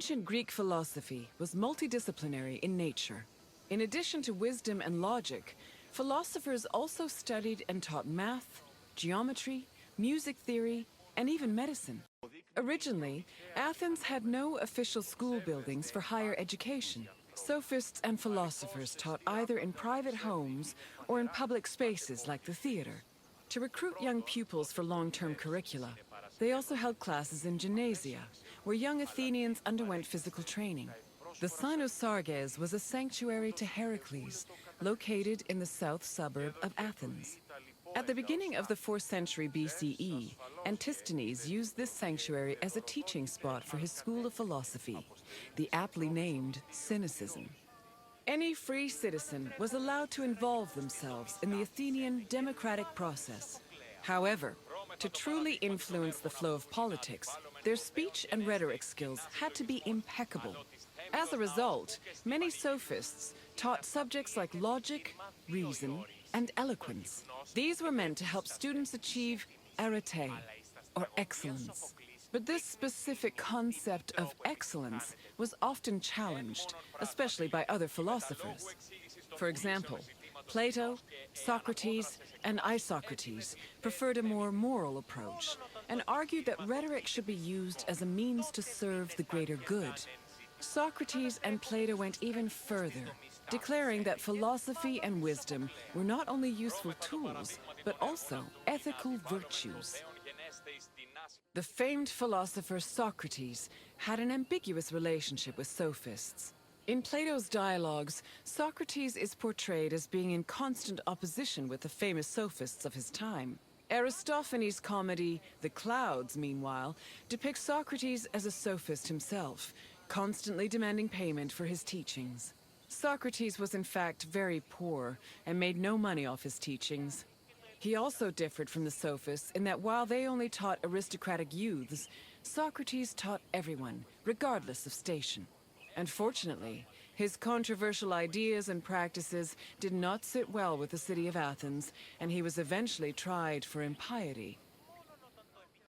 Ancient Greek philosophy was multidisciplinary in nature. In addition to wisdom and logic, philosophers also studied and taught math, geometry, music theory, and even medicine. Originally, Athens had no official school buildings for higher education. Sophists and philosophers taught either in private homes or in public spaces like the theater. To recruit young pupils for long-term curricula, they also held classes in gymnasia, where young Athenians underwent physical training. The Cynosarges was a sanctuary to Heracles, located in the south suburb of Athens. At the beginning of the 4th century BCE, Antisthenes used this sanctuary as a teaching spot for his school of philosophy, the aptly named Cynicism. Any free citizen was allowed to involve themselves in the Athenian democratic process. However, to truly influence the flow of politics, their speech and rhetoric skills had to be impeccable. As a result, many sophists taught subjects like logic, reason, and eloquence. These were meant to help students achieve arete, or excellence. But this specific concept of excellence was often challenged, especially by other philosophers. For example, Plato, Socrates, and Isocrates preferred a more moral approach and argued that rhetoric should be used as a means to serve the greater good. Socrates and Plato went even further, declaring that philosophy and wisdom were not only useful tools, but also ethical virtues. The famed philosopher Socrates had an ambiguous relationship with sophists. In Plato's dialogues, Socrates is portrayed as being in constant opposition with the famous sophists of his time. Aristophanes' comedy, The Clouds, meanwhile, depicts Socrates as a sophist himself, constantly demanding payment for his teachings. Socrates was in fact very poor and made no money off his teachings. He also differed from the sophists in that while they only taught aristocratic youths, Socrates taught everyone, regardless of station. Unfortunately, his controversial ideas and practices did not sit well with the city of Athens, and he was eventually tried for impiety.